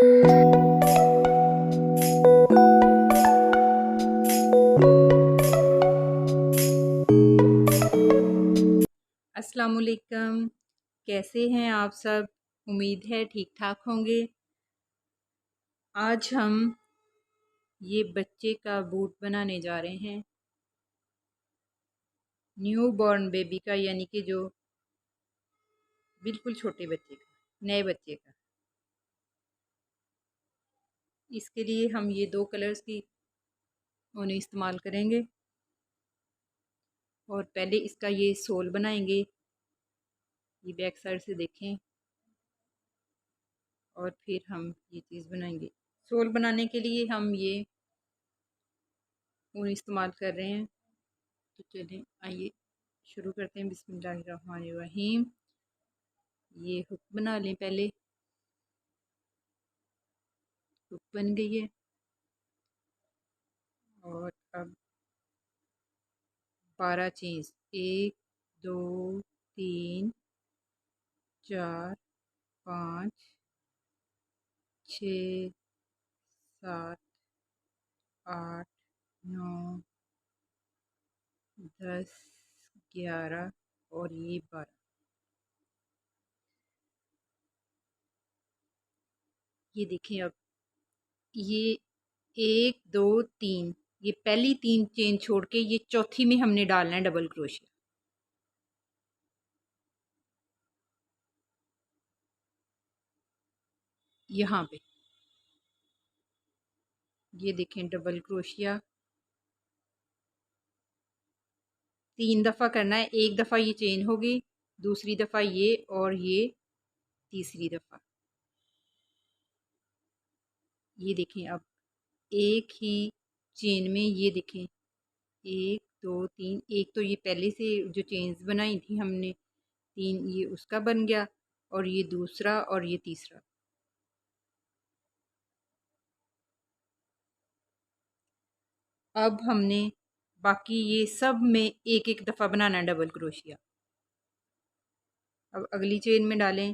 अस्सलाम वालेकुम। कैसे हैं आप सब? उम्मीद है ठीक ठाक होंगे। आज हम ये बच्चे का बूट बनाने जा रहे हैं, न्यू बॉर्न बेबी का, यानी कि जो बिल्कुल छोटे बच्चे का, नए बच्चे का। इसके लिए हम ये 2 कलर्स की उन्हें इस्तेमाल करेंगे और पहले इसका ये सोल बनाएंगे। ये बैक साइड से देखें और फिर हम ये चीज़ बनाएंगे। सोल बनाने के लिए हम ये ऊन इस्तेमाल कर रहे हैं। तो चलें आइए शुरू करते हैं। बिस्मिल्लाहिर्रहमानिर्रहीम। ये हुक बना लें पहले। हुक बन गई है और अब 12 चेन्स, 1 2 3 4 5 6 7 8 9 10 11 और ये 12। ये देखें, अब ये 1 2 3, ये पहली 3 चेन छोड़ के ये चौथी में हमने डालना है डबल क्रोशिया। यहाँ पे ये देखें डबल क्रोशिया 3 दफ़ा करना है। एक दफ़ा ये चेन होगी, दूसरी दफ़ा ये, और ये तीसरी दफ़ा। ये देखें, अब एक ही चेन में ये देखें 1 2 3, एक तो ये पहले से जो चेन्स बनाई थी हमने 3, ये उसका बन गया, और ये दूसरा और ये तीसरा। अब हमने बाकी ये सब में एक एक दफ़ा बनाना है डबल क्रोशिया। अब अगली चेन में डालें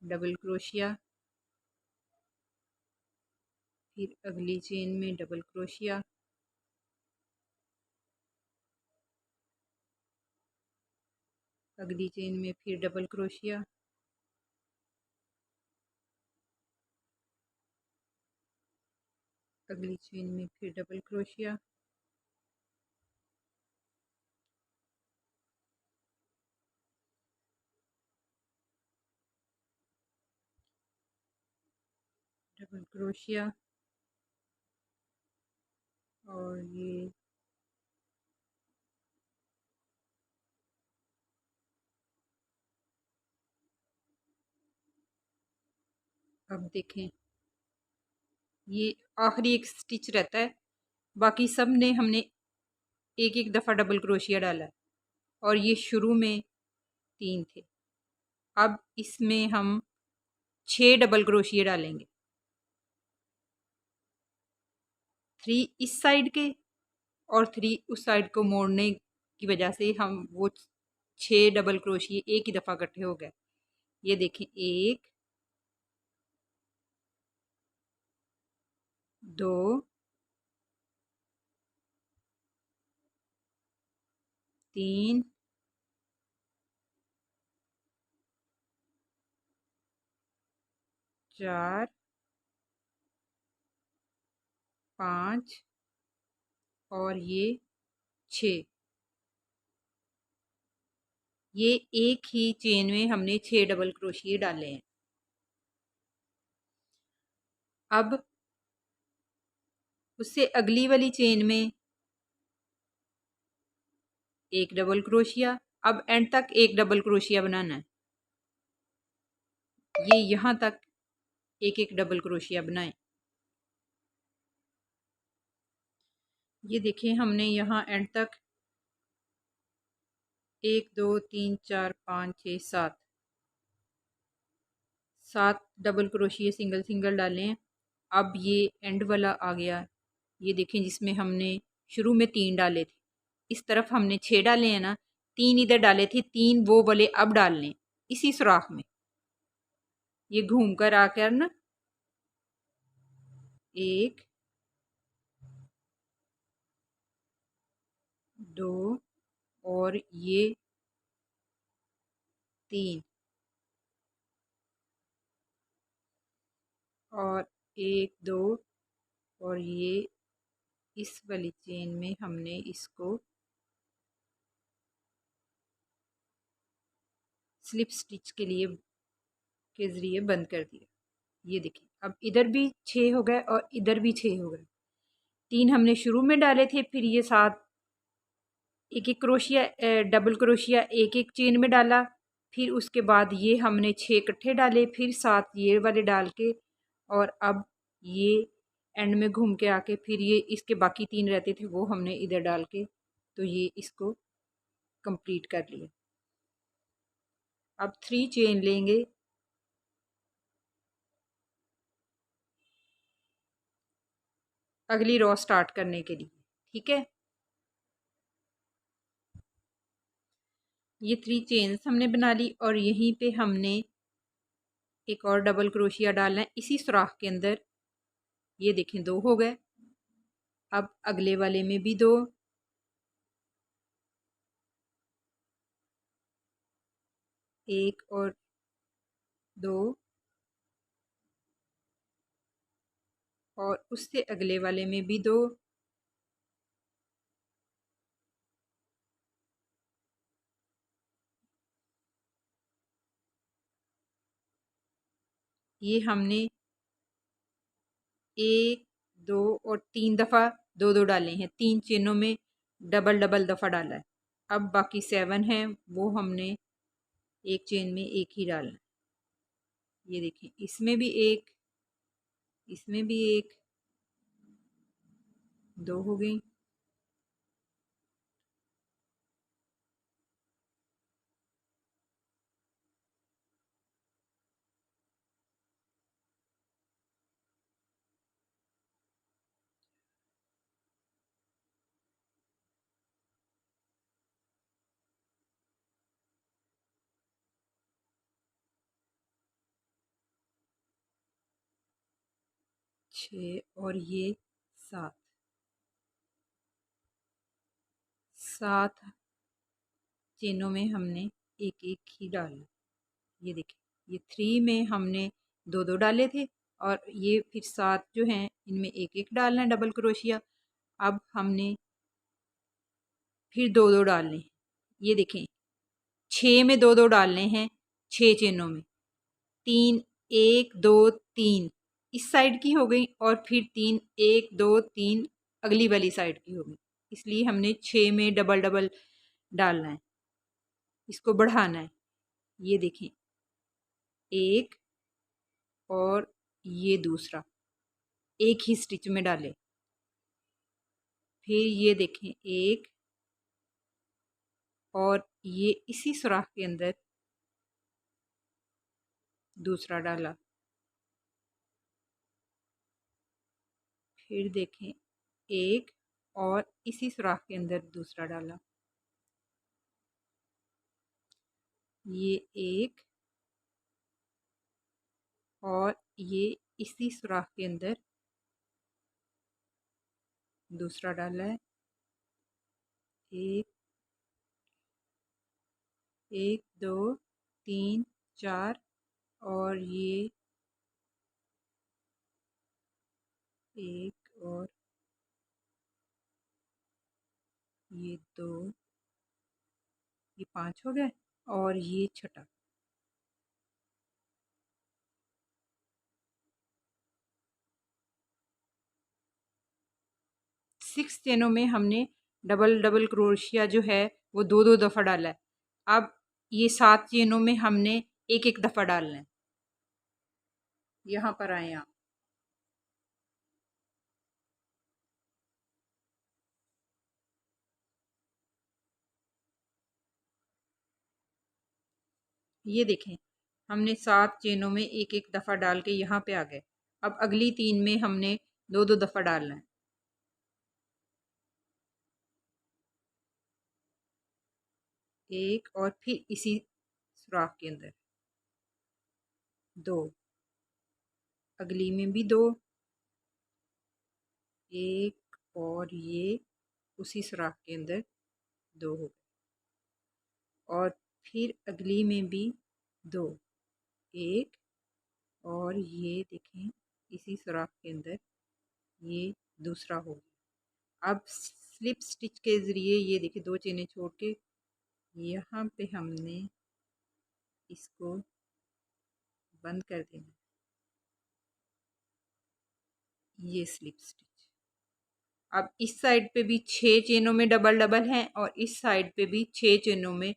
डबल क्रोशिया, फिर अगली चेन में डबल क्रोशिया, अगली चेन में फिर डबल क्रोशिया, अगली चेन में फिर डबल क्रोशिया, डबल क्रोशिया, और ये अब देखें ये आखिरी एक स्टिच रहता है, बाकी सब ने हमने एक एक दफ़ा डबल क्रोशिया डाला है, और ये शुरू में 3 थे। अब इसमें हम 6 डबल क्रोशिया डालेंगे, 3 इस साइड के और 3 उस साइड को मोड़ने की वजह से हम वो 6 डबल क्रोशिया एक ही दफ़ा इकट्ठे हो गए। ये देखें 1 2 3 4 5 और ये 6। ये एक ही चेन में हमने 6 डबल क्रोशिया डाले हैं। अब उससे अगली वाली चेन में एक डबल क्रोशिया, अब एंड तक एक डबल क्रोशिया बनाना है। ये यहाँ तक एक एक डबल क्रोशिया बनाएं। ये देखें हमने यहाँ एंड तक 1 2 3 4 5 6 7 डबल क्रोशिया सिंगल सिंगल डाले हैं। अब ये एंड वाला आ गया, ये देखें जिसमें हमने शुरू में 3 डाले थे, इस तरफ हमने 6 डाले हैं ना, 3 इधर डाले थे, 3 वो वाले अब डाल लें इसी सुराख में। ये घूम कर आकर ना 1 2 और ये 3 और 1 2 और ये इस वाली चेन में हमने इसको स्लिप स्टिच के ज़रिए बंद कर दिया। ये देखिए, अब इधर भी 6 हो गए और इधर भी 6 हो गए। 3 हमने शुरू में डाले थे, फिर ये 7 एक एक क्रोशिया डबल क्रोशिया एक एक चेन में डाला, फिर उसके बाद ये हमने 6 इकट्ठे डाले, फिर 7 ये वाले डाल के, और अब ये एंड में घूम के आके फिर ये इसके बाकी 3 रहते थे वो हमने इधर डाल के, तो ये इसको कंप्लीट कर लिया। अब 3 चेन लेंगे, अगली रो स्टार्ट करने के लिए। ठीक है, ये 3 चेन्स हमने बना ली और यहीं पे हमने एक और डबल क्रोशिया डालना है इसी सुराख के अंदर। ये देखें 2 हो गए। अब अगले वाले में भी 2, एक और 2 और उससे अगले वाले में भी 2, ये हमने 1 2 और 3 दफ़ा 2 डाले हैं। 3 चेनों में डबल डबल दफ़ा डाला है। अब बाकी 7 हैं वो हमने एक चेन में एक ही डालना है। ये देखें, इसमें भी एक, इसमें भी एक, 2 हो गई। छः और ये 7, 7 चेनों में हमने एक एक ही डालना। ये देखिए, ये 3 में हमने 2 डाले थे और ये फिर 7 जो हैं इनमें एक एक डालना है डबल क्रोशिया। अब हमने फिर 2 डालने हैं। ये देखें, 6 में 2 डालने हैं, 6 चेनों में 3 1 2 3 इस साइड की हो गई और फिर 3 1 2 3 अगली वाली साइड की हो गई। इसलिए हमने 6 में डबल डबल डालना है, इसको बढ़ाना है। ये देखें, एक और ये दूसरा एक ही स्टिच में डाले। फिर ये देखें, एक और ये इसी सुराख के अंदर दूसरा डाला। फिर देखें, एक और इसी सुराख के अंदर दूसरा डाला। ये एक और ये इसी सुराख के अंदर दूसरा डाला है। एक, एक, दो, तीन, चार और ये एक और ये 2, ये 5 हो गए और ये छठा। 6 चेनों में हमने डबल डबल क्रोशिया जो है वो 2 दफ़ा डाला है। अब ये 7 चेनों में हमने एक एक दफ़ा डालना है। यहाँ पर आए आप, ये देखें, हमने 7 चेनों में एक एक दफ़ा डाल के यहाँ पे आ गए। अब अगली 3 में हमने 2 दफ़ा डालना है। एक और फिर इसी सुराख के अंदर दो, अगली में भी दो, एक, और ये उसी सुराख के अंदर दो हो गए, और फिर अगली में भी दो, एक, और ये देखें इसी सुराख के अंदर ये दूसरा हो गया। अब स्लिप स्टिच के ज़रिए ये देखिए दो चेनें छोड़ के यहाँ पे हमने इसको बंद कर देना, ये स्लिप स्टिच। अब इस साइड पे भी 6 चेनों में डबल डबल हैं और इस साइड पे भी 6 चेनों में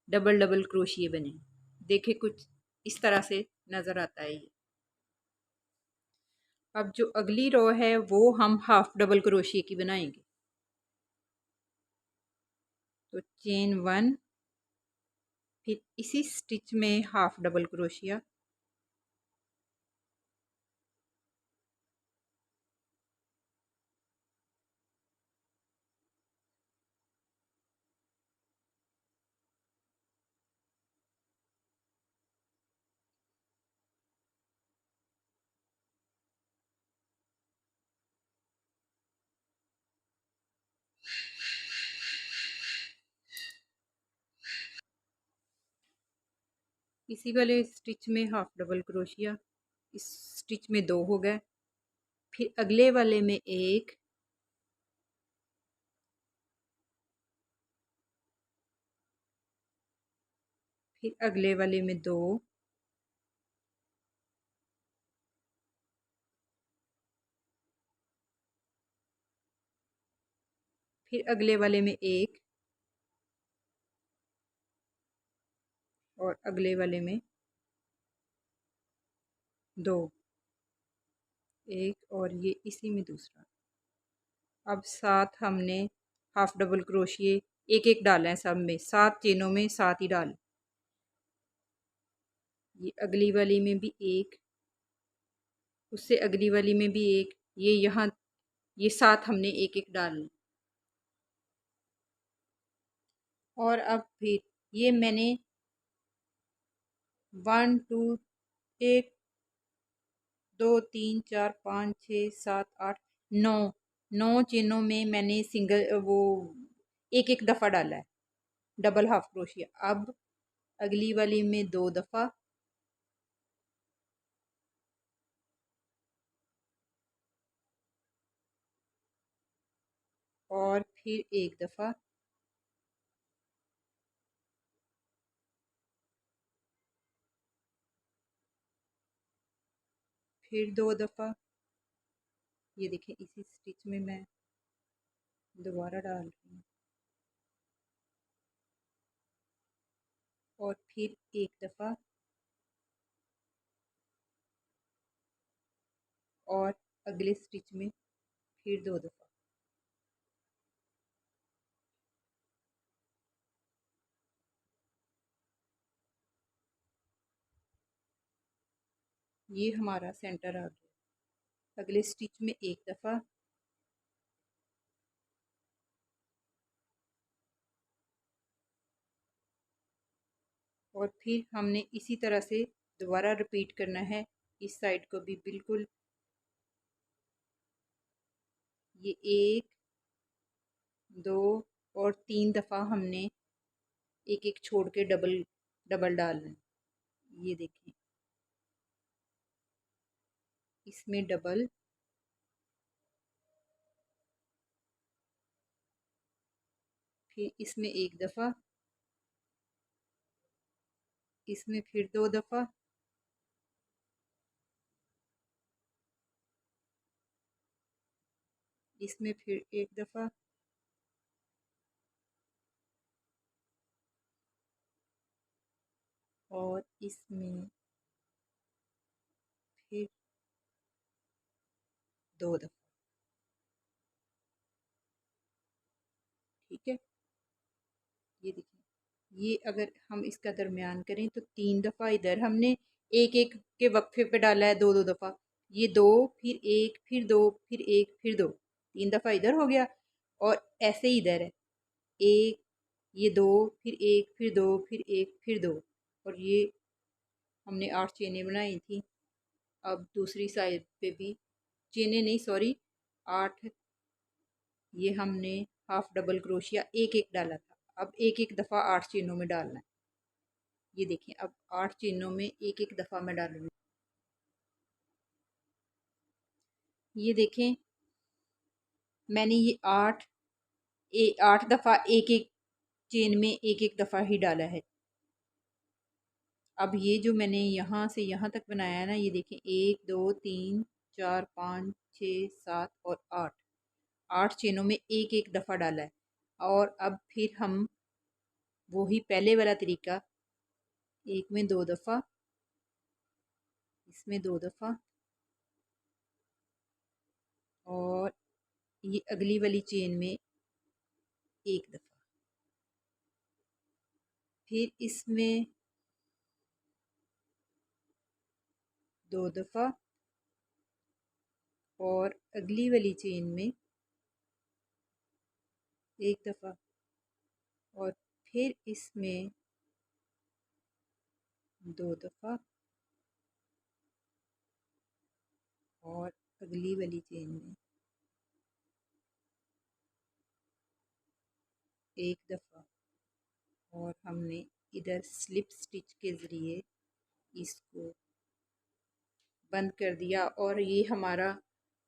डबल डबल क्रोशिए बने। देखिए कुछ इस तरह से नज़र आता है ये। अब जो अगली रो है वो हम हाफ डबल क्रोशिए की बनाएंगे। तो चेन 1, फिर इसी स्टिच में हाफ डबल क्रोशिया, इसी वाले स्टिच में हाफ डबल क्रोशिया, इस स्टिच में 2 हो गए, फिर अगले वाले में 1, फिर अगले वाले में 2, फिर अगले वाले में 1, और अगले वाले में 2, एक, और ये इसी में दूसरा। अब साथ हमने हाफ डबल क्रोशिए एक एक डाले हैं, सब में 7 चेनों में 7 ही डाल। ये अगली वाली में भी 1, उससे अगली वाली में भी 1, ये यहाँ ये 7 हमने एक एक डालने। और अब फिर ये मैंने 1 2 1 2 3 4 5 6 7 8 9 9 चेनों में मैंने सिंगल वो एक एक दफ़ा डाला है डबल हाफ क्रोशिया। अब अगली वाली में 2 दफ़ा, और फिर एक दफ़ा, फिर 2 दफ़ा। ये देखें इसी स्टिच में मैं दोबारा डाल रही हूँ, और फिर एक दफ़ा, और अगले स्टिच में फिर 2 दफ़ा। ये हमारा सेंटर आ गया। अगले स्टिच में एक दफ़ा, और फिर हमने इसी तरह से दोबारा रिपीट करना है इस साइड को भी बिल्कुल। ये 1 2 और 3 दफ़ा हमने एक एक छोड़ के डबल डबल डालना है। ये देखें इसमें डबल, फिर इसमें एक दफ़ा, इसमें फिर 2 दफ़ा, इसमें फिर एक दफ़ा, और इसमें फिर 2 दफ़ा। ठीक है, ये देखिए ये अगर हम इसका दरमियान करें तो 3 दफ़ा इधर हमने एक एक के वक्फे पे डाला है, 2 2 दफ़ा। ये 2, फिर 1, फिर 2, फिर 1, फिर 2, 3 दफ़ा इधर हो गया, और ऐसे ही इधर है 1, ये 2, फिर 1, फिर 2, फिर 1, फिर 2, और ये हमने 8 चेनें बनाई थी। अब दूसरी साइड पे भी चेनें नहीं, सॉरी, 8, ये हमने हाफ डबल क्रोशिया एक एक डाला था। अब एक एक दफ़ा 8 चेनों में डालना है। ये देखें, अब 8 चेनों में एक एक दफ़ा मैं डाल रही हूँ। ये देखें, मैंने ये 8 दफ़ा एक एक चेन में एक एक दफ़ा ही डाला है। अब ये जो मैंने यहाँ से यहाँ तक बनाया है ना, ये देखें, 1 2 3 4 5 6 7 और 8 चेनों में एक एक दफ़ा डाला है। और अब फिर हम वही पहले वाला तरीका, एक में 2 दफ़ा, इसमें 2 दफ़ा, और ये अगली वाली चेन में एक दफ़ा, फिर इसमें 2 दफ़ा, और अगली वाली चेन में एक दफ़ा, और फिर इसमें 2 दफ़ा, और अगली वाली चेन में एक दफ़ा। और हमने इधर स्लिप स्टिच के ज़रिए इसको बंद कर दिया, और ये हमारा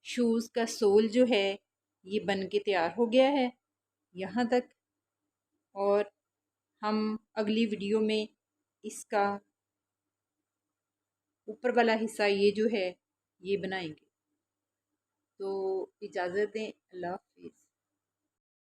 शूज़ का सोल जो है ये बन के तैयार हो गया है यहाँ तक। और हम अगली वीडियो में इसका ऊपर वाला हिस्सा ये जो है ये बनाएंगे। तो इजाज़त दें, अल्लाह हाफिज़।